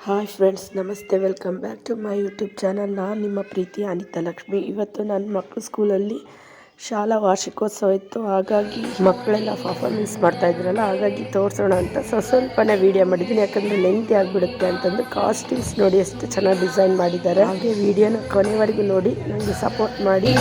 Hi friends, ನಮಸ್ತೆ. Welcome back to my YouTube channel. ನಾನು ನಿಮ್ಮ ಪ್ರೀತಿ ಅನಿತಾ ಲಕ್ಷ್ಮಿ. ಇವತ್ತು ನನ್ನ ಮಕ್ಕಳು ಸ್ಕೂಲಲ್ಲಿ ಶಾಲಾ ವಾರ್ಷಿಕೋತ್ಸವ ಇತ್ತು. ಹಾಗಾಗಿ ಮಕ್ಕಳೆಲ್ಲ ಪರ್ಫಾರ್ಮೆನ್ಸ್ ಮಾಡ್ತಾ ಇದ್ರಲ್ಲ, ಹಾಗಾಗಿ ತೋರಿಸೋಣ ಅಂತ ಸ್ವಲ್ಪನೇ ವೀಡಿಯೋ ಮಾಡಿದ್ದೀನಿ. ಯಾಕಂದರೆ ಲೆಂತಿ ಆಗಿಬಿಡುತ್ತೆ ಅಂತಂದು. ಕಾಸ್ಟ್ಯೂಮ್ಸ್ ನೋಡಿ ಎಷ್ಟು ಚೆನ್ನಾಗಿ ಡಿಸೈನ್ ಮಾಡಿದ್ದಾರೆ. ಹಾಗೆ ವೀಡಿಯೋನ ಕೊನೆವರೆಗೂ ನೋಡಿ ನನಗೆ ಸಪೋರ್ಟ್ ಮಾಡಿ.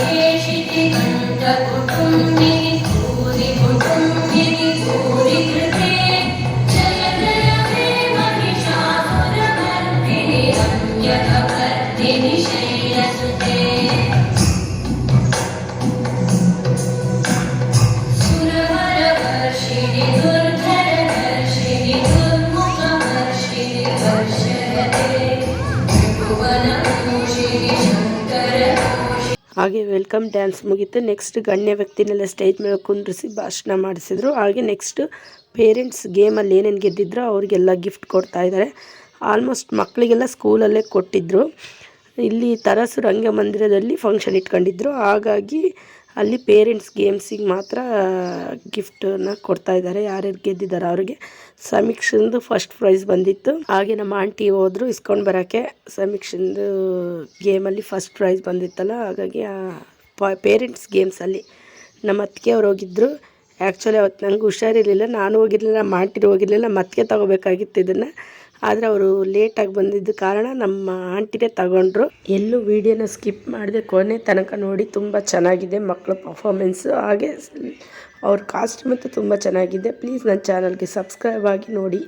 ಹಾಗೆ ವೆಲ್ಕಮ್ ಡ್ಯಾನ್ಸ್ ಮುಗೀತು. ನೆಕ್ಸ್ಟ್ ಗಣ್ಯ ವ್ಯಕ್ತಿನೆಲ್ಲ ಸ್ಟೇಜ್ ಮೇಲೆ ಕುಂದ್ರಿಸಿ ಭಾಷಣ ಮಾಡಿಸಿದ್ರು. ಹಾಗೆ ನೆಕ್ಸ್ಟ್ ಪೇರೆಂಟ್ಸ್ ಗೇಮಲ್ಲಿ ಏನೇನು ಗೆದ್ದಿದ್ರು ಅವ್ರಿಗೆಲ್ಲ ಗಿಫ್ಟ್ ಕೊಡ್ತಾ ಇದ್ದಾರೆ. ಆಲ್ಮೋಸ್ಟ್ ಮಕ್ಕಳಿಗೆಲ್ಲ ಸ್ಕೂಲಲ್ಲೇ ಕೊಟ್ಟಿದ್ದರು. ಇಲ್ಲಿ ತರಾಸು ರಂಗಮಂದಿರದಲ್ಲಿ ಫಂಕ್ಷನ್ ಇಟ್ಕೊಂಡಿದ್ರು. ಹಾಗಾಗಿ ಅಲ್ಲಿ ಪೇರೆಂಟ್ಸ್ ಗೇಮ್ಸಿಗೆ ಮಾತ್ರ ಗಿಫ್ಟನ್ನು ಕೊಡ್ತಾ ಇದ್ದಾರೆ. ಯಾರ್ಯಾರು ಗೆದ್ದಿದ್ದಾರೆ ಅವ್ರಿಗೆ. ಸಮೀಕ್ಷಂದು ಫಸ್ಟ್ ಪ್ರೈಸ್ ಬಂದಿತ್ತು. ಹಾಗೆ ನಮ್ಮ ಆಂಟಿ ಹೋದ್ರು ಇಸ್ಕೊಂಡು ಬರೋಕ್ಕೆ. ಸಮೀಕ್ಷಂದು ಗೇಮಲ್ಲಿ ಫಸ್ಟ್ ಪ್ರೈಸ್ ಬಂದಿತ್ತಲ್ಲ, ಹಾಗಾಗಿ ಪೇರೆಂಟ್ಸ್ ಗೇಮ್ಸಲ್ಲಿ ನಮ್ಮ ಅತ್ತಿಗೆ ಅವ್ರು ಹೋಗಿದ್ದರು. ಆ್ಯಕ್ಚುಲಿ ಅವತ್ತು ನಂಗೆ ಹುಷಾರಿರಲಿಲ್ಲ, ನಾನು ಹೋಗಿರಲಿಲ್ಲ, ನಮ್ಮ ಆಂಟಿರು ಹೋಗಿರಲಿಲ್ಲ. ಮತ್ತಿಗೆ ತಗೋಬೇಕಾಗಿತ್ತು ಇದನ್ನು. ಆದರೆ ಅವರು ಲೇಟಾಗಿ ಬಂದಿದ್ದ ಕಾರಣ ನಮ್ಮ ಆಂಟಿನೇ ತಗೊಂಡ್ರು. ಎಲ್ಲೂ ವೀಡಿಯೋನ ಸ್ಕಿಪ್ ಮಾಡಿದೆ, ಕೊನೆ ತನಕ ನೋಡಿ. ತುಂಬ ಚೆನ್ನಾಗಿದೆ ಮಕ್ಕಳ ಪರ್ಫಾರ್ಮೆನ್ಸು. ಹಾಗೆ ಅವ್ರ ಕಾಸ್ಟ್ಯೂಮ್ ಅಂತೂ ತುಂಬ ಚೆನ್ನಾಗಿದೆ. ಪ್ಲೀಸ್ ನನ್ನ ಚಾನಲ್ಗೆ ಸಬ್ಸ್ಕ್ರೈಬ್ ಆಗಿ ನೋಡಿ.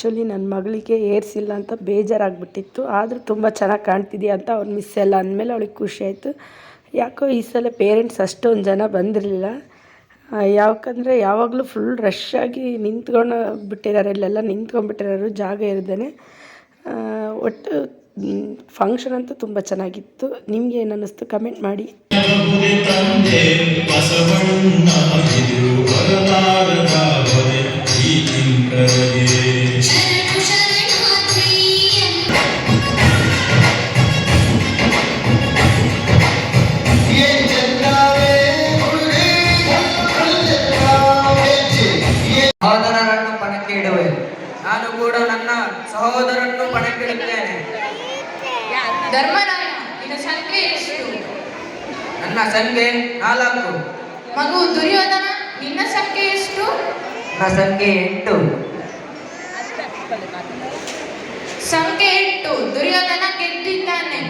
ಆ್ಯಕ್ಚುಲಿ ನನ್ನ ಮಗಳಿಗೆ ಏರ್ಸಿಲ್ಲ ಅಂತ ಬೇಜಾರಾಗ್ಬಿಟ್ಟಿತ್ತು. ಆದರೂ ತುಂಬ ಚೆನ್ನಾಗಿ ಕಾಣ್ತಿದೆಯಾ ಅಂತ ಅವ್ರು ಮಿಸ್ ಎಲ್ಲ ಅಂದಮೇಲೆ ಅವಳಿಗೆ ಖುಷಿ ಆಯಿತು. ಯಾಕೋ ಈ ಸಲ ಪೇರೆಂಟ್ಸ್ ಅಷ್ಟೊಂದು ಜನ ಬಂದಿರಲಿಲ್ಲ. ಯಾಕಂದರೆ ಯಾವಾಗಲೂ ಫುಲ್ ರಶ್ ಆಗಿ ನಿಂತ್ಕೊಂಡು ಬಿಟ್ಟಿದ್ದಾರೆ, ಇಲ್ಲೆಲ್ಲ ನಿಂತ್ಕೊಂಡ್ಬಿಟ್ಟಿರೋರು ಜಾಗ ಇರದೇ. ಒಟ್ಟು ಫಂಕ್ಷನ್ ಅಂತೂ ತುಂಬ ಚೆನ್ನಾಗಿತ್ತು. ನಿಮಗೆ ಏನು ಅನ್ನಿಸ್ತು ಕಮೆಂಟ್ ಮಾಡಿ. ಸಹೋದರರನ್ನು ಪಣಕ್ಕೆ ಇಡುವೆ. ನಾನು ಕೂಡ ನನ್ನ ಸಹೋದರನ್ನು ಪಣಕ್ಕಿಡುತ್ತೇನೆ. ಧರ್ಮರಾಯ, ನಿನ್ನ ಸಂಖ್ಯೆ ಎಷ್ಟು? ನನ್ನ ಸಂಖ್ಯೆ 4. ಮಗು ದುರ್ಯೋಧನ, ನಿನ್ನ ಸಂಖ್ಯೆ ಎಷ್ಟು? ನನ್ನ ಸಂಖ್ಯೆ 8. ಸಂಖ್ಯೆ 8. ದುರ್ಯೋಧನ ಗೆದ್ದಿದ್ದಾನೆ.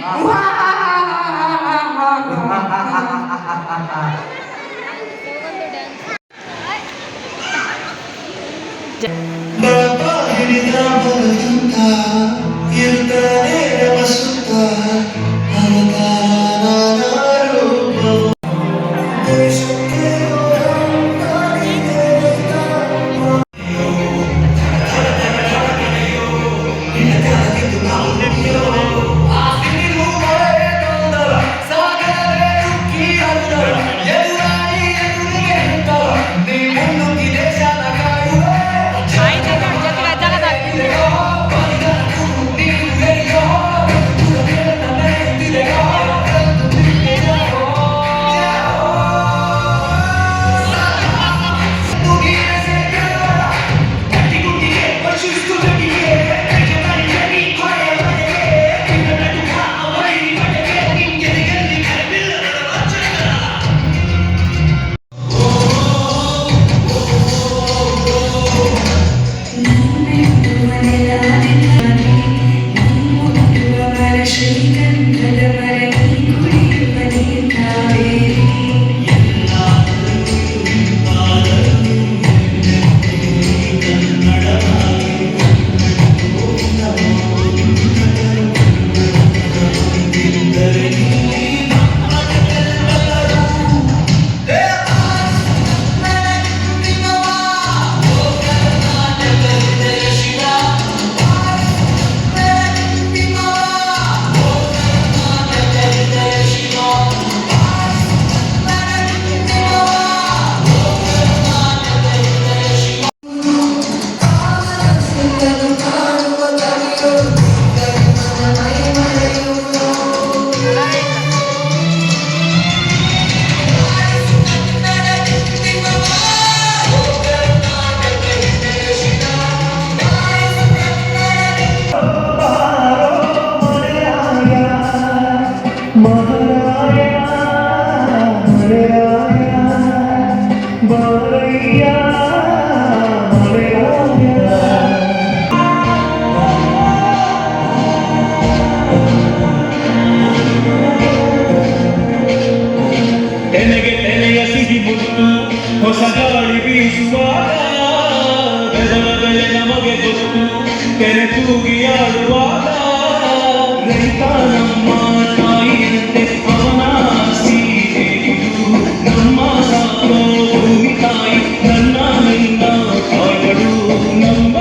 ಹೊಸ ಗಾಳಿ ಬೀಸುವಾಗ ಬೆದರದಲೆ ನಮಗೆ ಗೊತ್ತು, ಕೆರೆ ತೂಗಿ ಆಡುವಾಗ ರೈತ ನಮ್ಮ ತಾಯಿಯಂತೆ ಅವನ ಸೀರೆ ಇದು, ನಮ್ಮ ಸಾಕೋ ಭೂಮಿ ತಾಯಿ ನನ್ನ ನಿನ್ನ ತಾಯಿಗಳು, ನಮ್ಮ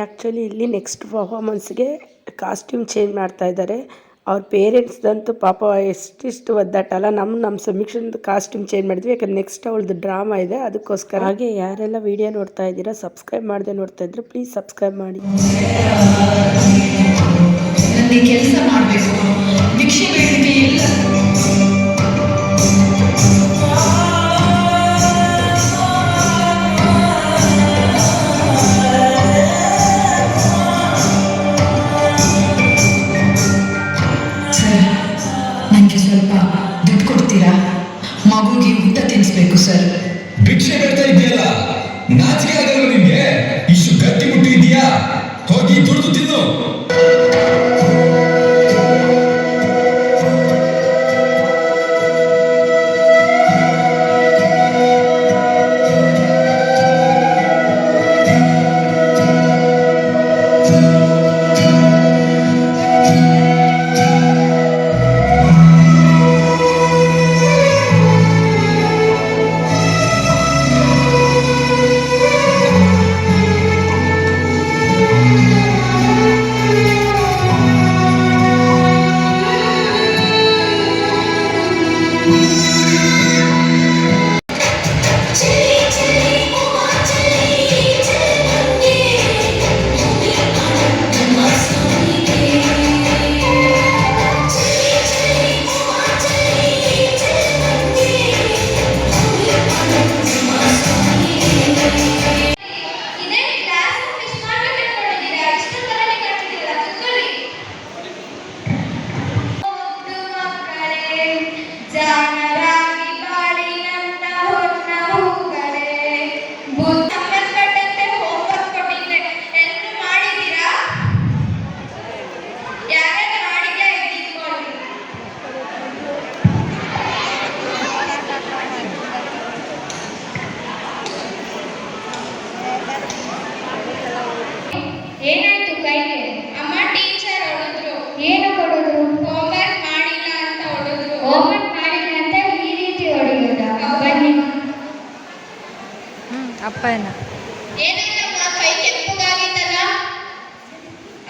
ಆ್ಯಕ್ಚುಲಿ ಇಲ್ಲಿ ನೆಕ್ಸ್ಟ್ ಪರ್ಫಾರ್ಮೆನ್ಸ್ಗೆ ಕಾಸ್ಟ್ಯೂಮ್ ಚೇಂಜ್ ಮಾಡ್ತಾ ಇದ್ದಾರೆ. ಅವ್ರ ಪೇರೆಂಟ್ಸ್ದಂತೂ ಪಾಪ ಎಷ್ಟಿಷ್ಟು ಒದ್ದಾಟಲ್ಲ. ನಮ್ಮ ಸಮೀಕ್ಷೆದು ಕಾಸ್ಟ್ಯೂಮ್ ಚೇಂಜ್ ಮಾಡಿದ್ವಿ, ಯಾಕಂದ್ರೆ ನೆಕ್ಸ್ಟ್ ಅವಳದು ಡ್ರಾಮಾ ಇದೆ, ಅದಕ್ಕೋಸ್ಕರ. ಹಾಗೆ ಯಾರೆಲ್ಲ ವಿಡಿಯೋ ನೋಡ್ತಾ ಇದ್ದೀರಾ, ಸಬ್ಸ್ಕ್ರೈಬ್ ಮಾಡದೆ ನೋಡ್ತಾ ಇದ್ರೆ ಪ್ಲೀಸ್ ಸಬ್ಸ್ಕ್ರೈಬ್ ಮಾಡಿ. ಕೆಲಸ ಮಾಡಬೇಕು, ಭಿಕ್ಷೆ ಬೇಡಿಕೆ ಇಲ್ಲ. ನನಗೆ ಸ್ವಲ್ಪ ದುಡ್ಡು ಕೊಡ್ತೀರಾ? ಮಗುಗೆ ಊಟ ತಿನ್ನಿಸ್ಬೇಕು ಸರ್. ಭಿಕ್ಷೆ ಬೇಡ್ತಾ ಇದೆಯಲ್ಲ, ನಾಚಿಕೆ ಆಗಲ್ವ ನಿಮ್ಗೆ? ಇಷ್ಟು ಗಟ್ಟಿ ಮುಟ್ಟಿ ಇದೆಯಾ? ಹೋಗಿ ದುಡ್ದು ತಿನ್ನು. ಏನಾಯ್ತು ಕೈಗೆ? ಅಮ್ಮ ಟೀಚರ್ ಹೊಡೆದ್ರು. ಏನು ಹೊಡೆದ್ರು? ಹೋಮ್ವರ್ಕ್ ಮಾಡಿಲ್ಲ ಅಂತ ಹೊಡೆದ್ರು. ಹೋಮ್ವರ್ಕ್ ಮಾಡಿಲ್ಲ ಅಂತ ಈ ರೀತಿ ಹೊಡೆಯೋದಾ? ಬನ್ನಿ. ಅಪ್ಪನ ಏನಾಯ್ತಮ್ಮ, ಕೈ ಕೆಂಪಗಾಗಿತ್ತಲ್ಲ?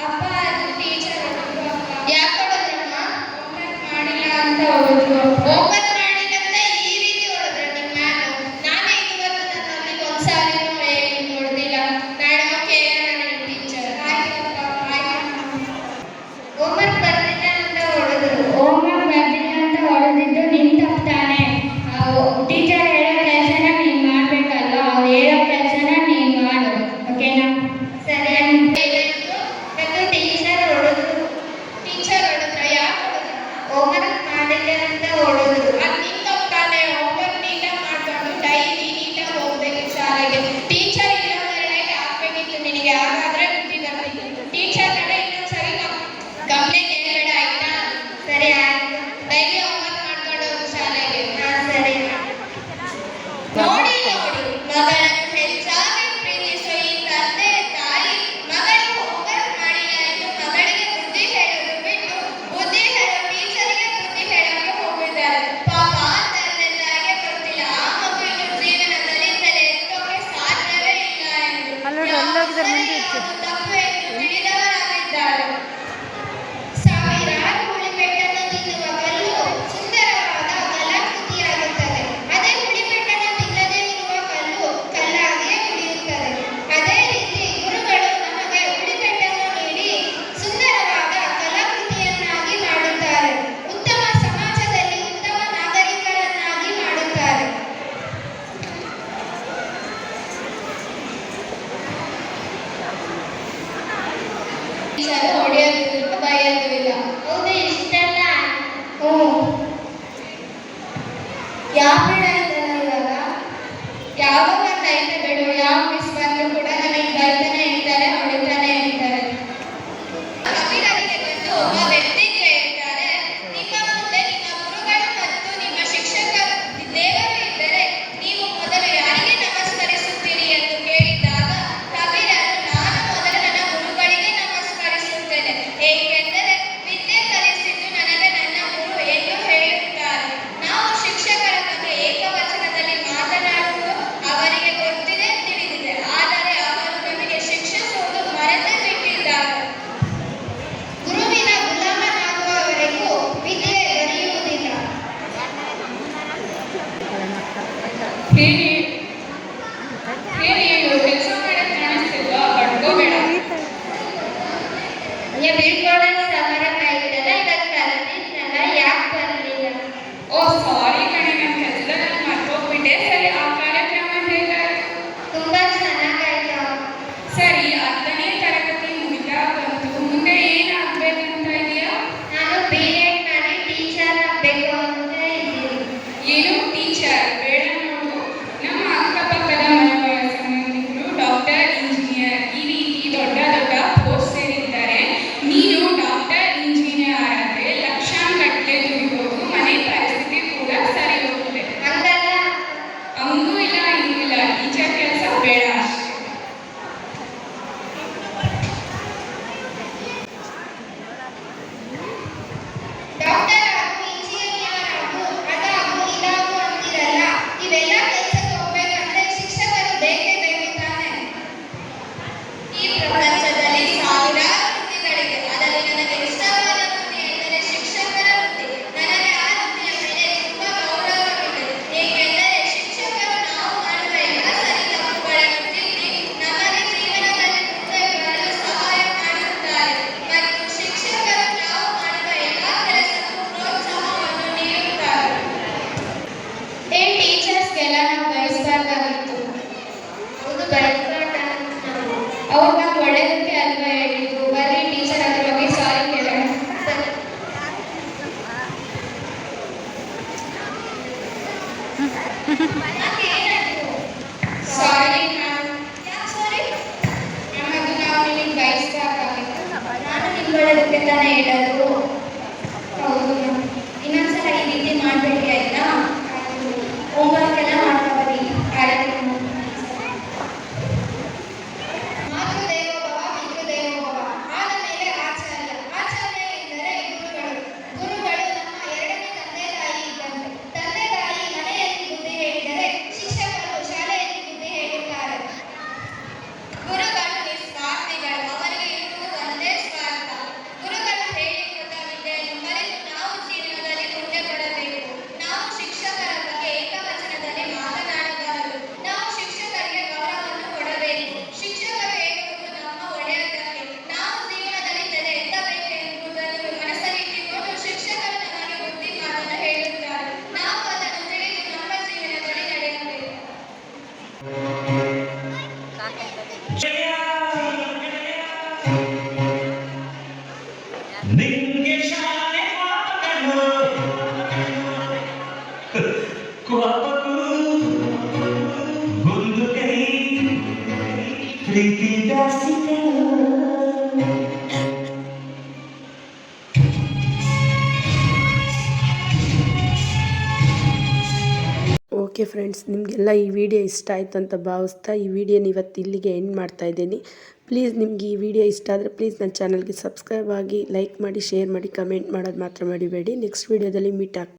ಅಪ್ಪ ಅದು ಟೀಚರ್ ಹೊಡೆದ್ರು. ಯಾಕೆ ಹೊಡೆದ್ರಮ್ಮ? ಹೋಮ್ವರ್ಕ್ ಮಾಡಿಲ್ಲ ಅಂತ ಹೊಡೆದ್ರು. ಹೋಮ್ವರ್ಕ್ ಮಾಡಿಲ್ಲ ಅಂತ ಈ ರೀತಿ ಹೊಡೆದ್ರು ನಿಮ್ಮ ಮ್ಯಾಮ್? ನಾನೇ ಇದುವರೆಗೂ ನನ್ನ ಅಲ್ಲಿ ಒಂದ್ಸಾರಿನೂ ಹೊಡೆದಿಲ್ಲ. ನಾಳೆ ಕೇಳೋಣ ನಿಮ್ಮ ಟೀಚರ್. ಆಯ್ತಪ್ಪ, ಆಯ್ತು. ಹೋಮ್ವರ್ಕ್ ಬರ್ದಿಲ್ಲ ಅಂತ ಹೊಡೆದ್ರು. ಹೋಮ್ವರ್ಕ್ ಬರ್ದಿಲ್ಲ ಅಂತ ಹೊಡೆದಿದ್ದು ನಿನ್ ತಪ್ಪು ತಾನೆ. ಟೀಚರ್ ಹೇಳೋ ಕೆಲಸನ ನೀನು ಮಾಡ್ಬೇಕಲ್ವಾ? ಅವ್ರು ಹೇಳೋ ಕೆಲಸನ ಒಬ್ಬ ವ್ಯಕ್ತಿ ಕೇಳ್ತಾರೆ, ನಿಮ್ಮ ಮುಂದೆ ನಿಮ್ಮ ಗುರುಗಳು ಮತ್ತು ನಿಮ್ಮ ಶಿಕ್ಷಕರು ದೇವರು ಇದ್ದರೆ ನೀವು ಮೊದಲು ಯಾರಿಗೆ ನಮಸ್ಕರಿಸುತ್ತೀರಿ ಎಂದು ಕೇಳಿದಾಗ ಕಬೀರರು, ನಾನು ಮೊದಲು ನನ್ನ ಗುರುಗಳಿಗೆ ನಮಸ್ಕರಿಸುತ್ತೇನೆ, ಏಕೆಂದರೆ ವಿದ್ಯೆ ಕಲಿಸಿದ್ದು ನನಗೆ ನನ್ನ ಗುರು ಎಂದು ಹೇಳುತ್ತಾರೆ. ನಾವು ಶಿಕ್ಷಕರ ಬಗ್ಗೆ ಏಕವಚನದಲ್ಲಿ ಮಾತನಾಡುವುದು ಅವರಿಗೆ ಗೊತ್ತಿದೆ, ತಿಳಿದಿದೆ. ಆದರೆ ಅವರು ನಮಗೆ ಶಿಕ್ಷಿಸುವುದು ಮರೆತೇ ಬಿಟ್ಟಿದ್ದಾರೆ. ಗುರುವಿನ ಗುಲಾಮನಾಗುವವರೆಗೂ ವಿದ್ಯೆ ದೊರೆಯುವುದಿಲ್ಲ. ಕೆಲಸ ಮಾಡಕ್ಕೆ ಕಾಣಿಸ್ತಿಲ್ವಾ? ಪಡ್ಕೋಬೇಡ. ಬೀಳ್ಕೊಡೋ ಸಮರ ಕೈಗಿಡದ ಇವತ್ತು ಕರೆದಿದ್ನಲ್ಲ, ಯಾಕೆ ಬರಲಿಲ್ಲ? ಓ ಸಾರಿ ಕಣೆ, ನನ್ನ ಕೆಲಸದಲ್ಲಿ ಮರ್ತೋಗ್ಬಿಟ್ಟೆ. ಸರಿ, ಆ ಕಾರ್ಯಕ್ರಮ ಹೇಗಾಯ್ತು? ತುಂಬಾ ಚೆನ್ನಾಗಾಯ್ತು. ಸರಿ, 10ನೇ ತರಗತಿ ಮುಗಿತಾ ಬಂತು. ಮುಂದೆ ಏನಾಗಬೇಕಂತ ಇದೆಯಾ? ನಾನು B.Ed ಮಾಡಿ ಟೀಚರ್ ಆಗಬೇಕು ಅಂತ ಇದ್ದೀನಿ. ಏನು ಟೀಚರ್? ಬೇಡ ನೋಡು. ನಮ್ಮ ಅಕ್ಕಪಕ್ಕದ ಮನೆಯ ಸಂಬಂಧಿಕರು ಡಾಕ್ಟರ್, ಇಂಜಿನಿಯರ್ ಈ ರೀತಿ ದೊಡ್ಡ ದೊಡ್ಡ ಪೋಸ್ಟ್ ಸೇರಿದ್ದಾರೆ. ನೀನು ಡಾಕ್ಟರ್, ಇಂಜಿನಿಯರ್ ಆದರೆ ಲಕ್ಷಾಂಗಟ್ಟಲೆ ದುಡಿಬೋದು, ಮನೆ ಪರಿಸ್ಥಿತಿ ಕೂಡ ಸರಿ ಹೋಗುತ್ತೆ. ಹಂಗಲ್ಲ? ಹಂಗೂ ಇಲ್ಲ ಹಿಂಗೂ ಇಲ್ಲ, ಟೀಚರ್ ಕೆಲಸ ಬೇಡ ಅಷ್ಟೇ. ಡಾಕ್ಟರ್ ಆಗು, ಇಂಜಿನಿಯರ್ ಆಗು, ಅದಾಗು ಇದಾಗು ಅಂತೀರಲ್ಲ, ಇವೆಲ್ಲ ಕೆಲಸಕ್ಕೆ ಹೋಗ್ಬೇಕಂದ್ರೆ ಶಿಕ್ಷಕರು ಬೇಕೇ ಬೇಕು ತಾನೆ. ಈ ಪ್ರಪಂಚದಲ್ಲಿ ಸಾವಿರಾರು ವೃತ್ತಿಗಳಿವೆ. ಅದರಲ್ಲಿ ನನಗೆ ಇಷ್ಟವಾದ ವೃತ್ತಿ ಎಂದರೆ ಶಿಕ್ಷಕರ ವೃತ್ತಿ. ನನಗೆ ಆ ವೃತ್ತಿಯ ಮೇಲೆ ತುಂಬಾ ಗೌರವವಿದೆ, ಏಕೆಂದರೆ ಶಿಕ್ಷಕರು ನಾವು ಮಾಡುವ ಎಲ್ಲ ಸರಿ ತಪ್ಪುಗಳನ್ನು ತಿದ್ದಿ ನಮಗೆ ಜೀವನದಲ್ಲಿ ಮುಂದೆ ಬರಲು ಸಹಾಯ ಮಾಡುತ್ತಾರೆ. ಮತ್ತು ಶಿಕ್ಷಕರು ನಾವು ಮಾಡುವ ಎಲ್ಲ ಕೆಲಸಕ್ಕೂ ಪ್ರೋತ್ಸಾಹವನ್ನು ನೀಡುತ್ತಾರೆ. ಟೀಚರ್ಸ್ಗೆಲ್ಲ ನಾವು ಬಯಸಬಾರ್ದಾಗಿತ್ತು. ಹೌದು, ಬಯಸಬಾರ್ದಾಗಿತ್ತು. ಅವ್ರು ನಮ್ಗೆ ಒಳ್ಳೆದಕ್ಕೆ ಅಲ್ವಾ ಹೇಳಿದ್ರು. ಬರ್ರಿ ಟೀಚರ್ ಅದ್ರ ಬಗ್ಗೆ ಸಾರಿ ಕೇಳೋಣ. Sorry ma'am. ಯಾಕೆ ಸಾರಿ? ನಮ್ಮದು ನಾವು ನಿಮಗೆ ಬಯಸಬೇಕಾಗಿತ್ತು. ನಾನು ನಿಮ್ಗೆ ಒಳ್ಳೆದಕ್ಕೆ ತಾನೇ ಹೇಳೋದು. ಹೌದು ಮ್ಯಾಮ್. ಇನ್ನೊಂದ್ಸಲ ಈ ರೀತಿ ಮಾಡಬೇಡಿ ಆಯ್ತಾ? ಹೋಮ್ವರ್ಕ್ ಎಲ್ಲ ಮಾಡ್ತಾ ಬರೀ. ಮಾತೃದೇವೋಭವ ಪಿತೃದೇವೋಭವ. ಆದ ಮೇಲೆ ಆಚಾರ್ಯ. ಆಚಾರ್ಯ ಎಂದರೆ ಗುರುಗಳು. ಗುರುಗಳು ನಮ್ಮ ಎರಡನೇ ತಂದೆ ತಾಯಿ ಇದ್ದಂತೆ. ತಂದೆ ತಾಯಿ ಮನೆಯಲ್ಲಿ ಬುದ್ಧಿ ಹೇಳಿದರೆ ಶಿಕ್ಷಕರು ಶಾಲೆಯಲ್ಲಿ ಬುದ್ಧಿ ಹೇಳುತ್ತಾರೆ. ಗುರುಗಳು ನಿಸ್ವಾರ್ಥಿಗಳು. ಅವರಿಗೆ ಇರುವುದು ಒಂದೇ ಸ್ವಾರ್ಥ. ಗುರುಗಳು ಹೇಳಿಕೊಟ್ಟ ವಿದ್ಯೆಯನ್ನು ಕಲಿತು ನಾವು ಜೀವನದಲ್ಲಿ ಮುಂದೆ ಬರಬೇಕು. ನಾವು ಶಿಕ್ಷಕರ ಬಗ್ಗೆ ಏಕವಚನದಲ್ಲಿ ಮಾತನಾಡಬಾರದು. ನಾವು ಶಿಕ್ಷಕರಿಗೆ ಗೌರವವನ್ನು ಕೊಡಬೇಕು. ಶಿಕ್ಷಕರು ಹೇಳುವುದು ನಮ್ಮ ಒಳ್ಳೆಯದಕ್ಕೆ. ನಾವು ಜೀವನದಲ್ಲಿ ತಲೆ ಎತ್ತಬೇಕು ಎಂಬುದನ್ನು ಮನಸ್ಸಲ್ಲಿಟ್ಟುಕೊಂಡು ಶಿಕ್ಷಕರು ನಮಗೆ ಬುದ್ಧಿ ಮಾತನ್ನು ಹೇಳುತ್ತಾರೆ. ನಾವು ಅದನ್ನು ತಿಳಿದು ನಮ್ಮ ಜೀವನದಲ್ಲಿ ನಡೆಯಬೇಕು. ನಿಂಗೆ ಶಾಲೆ ಪಾಠಗಳು ಕೋಪಕ್ಕೂ ಒಂದು ಕೈ ಪ್ರೀತಿ ದಾಸಿಗಳು. ಓಕೆ ಫ್ರೆಂಡ್ಸ್, ನಿಮಗೆಲ್ಲ ಈ ವಿಡಿಯೋ ಇಷ್ಟ ಆಯಿತು ಅಂತ ಭಾವಿಸ್ತಾ ಈ ವಿಡಿಯೋನ ಇವತ್ತು ಇಲ್ಲಿಗೆ ಎಂಡ್ ಮಾಡ್ತಾ ಇದ್ದೀನಿ. ಪ್ಲೀಸ್ ನಿಮಗೆ ಈ ವಿಡಿಯೋ ಇಷ್ಟ ಆದರೆ ಪ್ಲೀಸ್ ನನ್ನ ಚಾನಲ್ಗೆ ಸಬ್ಸ್ಕ್ರೈಬ್ ಆಗಿ, ಲೈಕ್ ಮಾಡಿ, ಶೇರ್ ಮಾಡಿ, ಕಮೆಂಟ್ ಮಾಡೋದು ಮಾತ್ರ ಮರಿಬೇಡಿ. ನೆಕ್ಸ್ಟ್ ವಿಡಿಯೋದಲ್ಲಿ ಮೀಟ್ ಆಗ್ತೀನಿ.